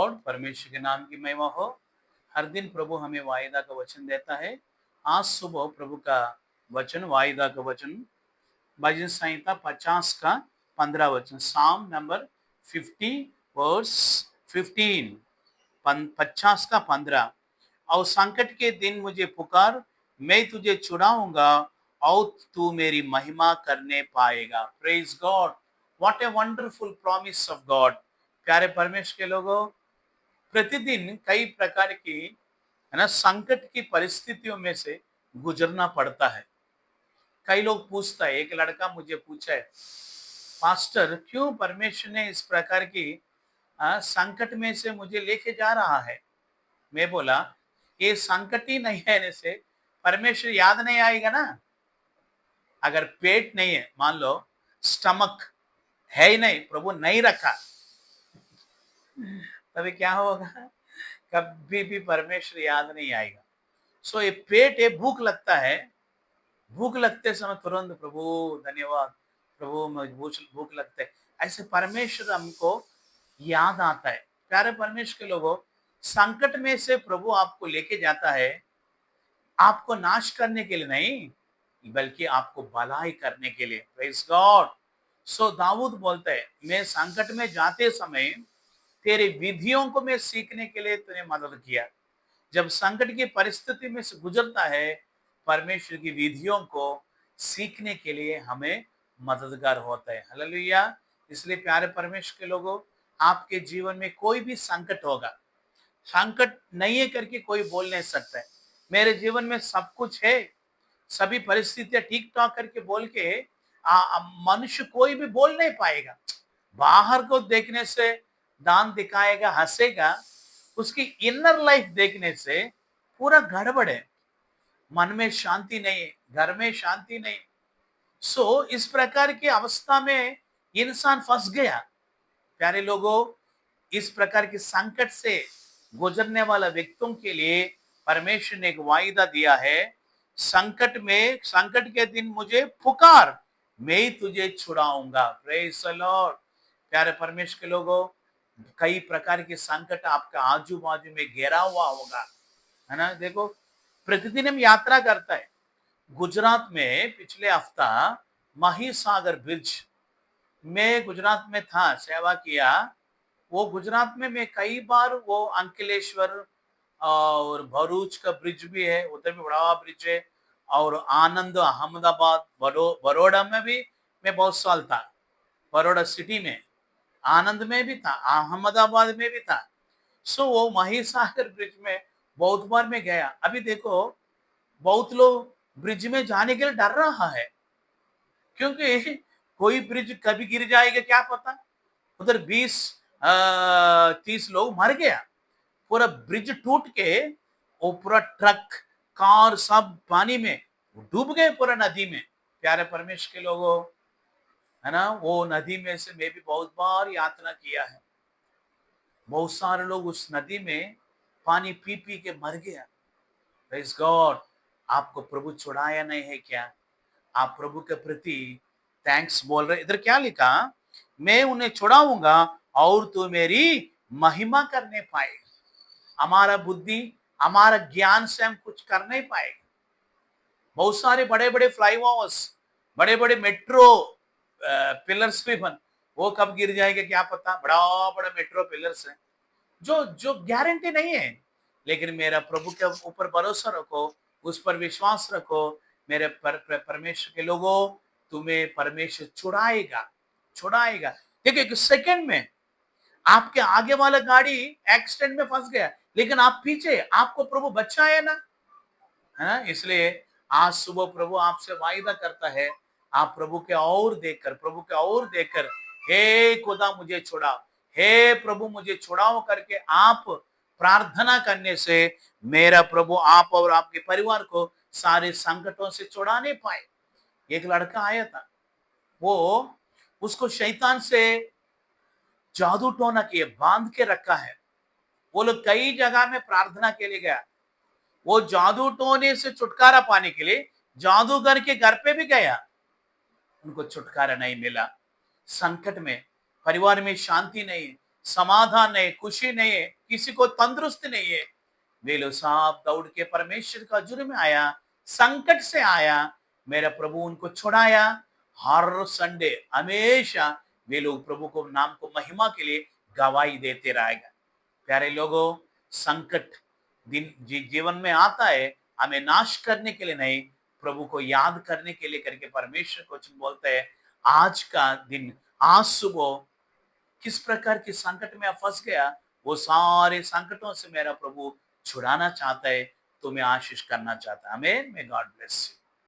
Lord. परमेश्वर के नाम की महिमा हो। हर दिन प्रभु हमें वायदा का वचन देता है। आज सुबह प्रभु का वचन, वायदा का वचन, भजन संहिता 50 का 15 वचन, साम नंबर 50 वर्स 15, 50 का 15। और संकट के दिन मुझे पुकार, मैं तुझे छुड़ाऊंगा और तू मेरी महिमा करने पाएगा। Praise God, what a wonderful promise of God. प्यारे परमेश्वर के लोगों, प्रतिदिन कई प्रकार की है ना संकट की परिस्थितियों में से गुजरना पड़ता है। कई लोग पूछता है, एक लड़का मुझे पूछा है, पास्टर क्यों परमेश्वर ने इस प्रकार की संकट में से मुझे लेके जा रहा है। मैं बोला, ये संकट ही नहीं है से परमेश्वर याद नहीं आएगा ना। अगर पेट नहीं है, मान लो स्टमक है ही नहीं, प्रभु नहीं रखा, तभी क्या होगा, कभी भी परमेश्वर याद नहीं आएगा। सो ये पेट है, भूख लगता है, भूख लगते समय तुरंत प्रभु धन्यवाद, प्रभु मुझे भूख लगता है, ऐसे परमेश्वर हमको याद आता है। प्यारे परमेश्वर के लोगों, संकट में से प्रभु आपको लेके जाता है, आपको नाश करने के लिए नहीं, बल्कि आपको भलाई करने के लिए। Praise God. सो दाऊद बोलता है, मैं संकट में जाते समय तेरे विधियों को मैं सीखने के लिए तूने मदद किया। जब संकट की परिस्थिति में से गुजरता है, परमेश्वर की विधियों को सीखने के लिए हमें मददगार होता है। हालेलुया। इसलिए प्यारे परमेश्वर के लोगों, आपके जीवन में कोई भी संकट होगा, संकट नहीं है करके कोई बोल नहीं सकता है। मेरे जीवन में सब कुछ है, सभी परिस्थितियां ठीक ठाक करके बोल के मनुष्य कोई भी बोल नहीं पाएगा। बाहर को देखने से दान दिखाएगा, हंसेगा, उसकी इनर लाइफ देखने से पूरा गड़बड़ है। मन में शांति नहीं है, घर में शांति नहीं। सो इस प्रकार की अवस्था में इंसान फंस गया। प्यारे लोगों, इस प्रकार के संकट से गुजरने वाला व्यक्तियों के लिए परमेश्वर ने एक वायदा दिया है, संकट में, संकट के दिन मुझे पुकार, मैं ही तुझे छुड़ाऊंगा। Praise the Lord. प्यारे परमेश्वर के लोगों, कई प्रकार के संकट आपका आजू बाजू में घेरा हुआ होगा, है ना। देखो, प्रतिदिन हम यात्रा करता है। गुजरात में पिछले हफ्ता महिसागर ब्रिज, मैं गुजरात में था, सेवा किया। वो गुजरात में मैं कई बार, वो अंकलेश्वर और भरूच का ब्रिज भी है, उधर भी बड़ा ब्रिज है। और आनंद, अहमदाबाद, बड़ौदा में भी मैं बहुत साल था, बड़ौदा सिटी में, आनंद में भी था, अहमदाबाद में भी था। सो वो महिसागर ब्रिज में बहुत बार मैं गया। अभी देखो, बहुत लोग ब्रिज में जाने के लिए डर रहा है, क्योंकि कोई ब्रिज कभी गिर जाएगा क्या पता। उधर 20-30 लोग मर गया, पूरा ब्रिज टूट के, वो पूरा ट्रक, कार सब पानी में डूब गए, पूरा नदी में। प्यारे परमेश्वर के लोगों, है ना, वो नदी में से मैं भी बहुत बार यात्रा किया है। बहुत सारे लोग उस नदी में पानी पी पी के मर गया। Praise God. आपको प्रभु छुड़ाया नहीं है क्या? आप प्रभु के प्रति थैंक्स बोल रहे। इधर क्या लिखा, मैं उन्हें छुड़ाऊंगा और तू मेरी महिमा करने पाएगा। हमारा बुद्धि, हमारा ज्ञान से हम कुछ कर नहीं पाएगा। बहुत सारे बड़े बड़े फ्लाईओवर्स, बड़े बड़े मेट्रो पिलर्स भी बन, वो कब गिर जाएगा क्या पता। बड़ा बड़ा मेट्रो पिलर्स है, जो जो गारंटी नहीं है। लेकिन मेरा प्रभु के ऊपर भरोसा रखो, उस पर विश्वास रखो। मेरे परमेश्वर के लोगों, तुम्हें परमेश्वर छुड़ाएगा, छुड़ाएगा। देखिए, एक सेकंड में आपके आगे वाला गाड़ी एक्सीडेंट में फंस गया, लेकिन आप पीछे, आपको प्रभु बचाया ना, है ना। इसलिए आज सुबह प्रभु आपसे वायदा करता है, आप प्रभु के और देखकर, प्रभु के और देखकर, हे खुदा मुझे छुड़ाओ, हे प्रभु मुझे छुड़ाओ करके आप प्रार्थना करने से मेरा प्रभु आप और आपके परिवार को सारे संकटों से छुड़ाने पाए। एक लड़का आया था, वो, उसको शैतान से जादू टोना किए, बांध के रखा है। वो लोग कई जगह में प्रार्थना के लिए गया, वो जादू टोने से छुटकारा पाने के लिए जादूगर के घर पे भी गया, उनको छुटकारा नहीं मिला। संकट में, परिवार में शांति नहीं, समाधान नहीं, खुशी नहीं है, किसी को तंदुरुस्ती नहीं है, वे लोग साहब दौड़ के परमेश्वर का हजूर में आया, संकट से आया, मेरा प्रभु उनको छुड़ाया। हर संडे हमेशा वे लोग प्रभु को नाम को महिमा के लिए गवाही देते रहेगा। प्यारे लोगों, संकट जीवन में आता है, हमें नाश करने के लिए नहीं, प्रभु को याद करने के लिए करके परमेश्वर को बोलते हैं। आज का दिन, आज सुबह किस प्रकार के संकट में आप फंस गया, वो सारे संकटों से मेरा प्रभु छुड़ाना चाहता है, तुम्हें आशीष करना चाहता है। आमीन। May God bless you.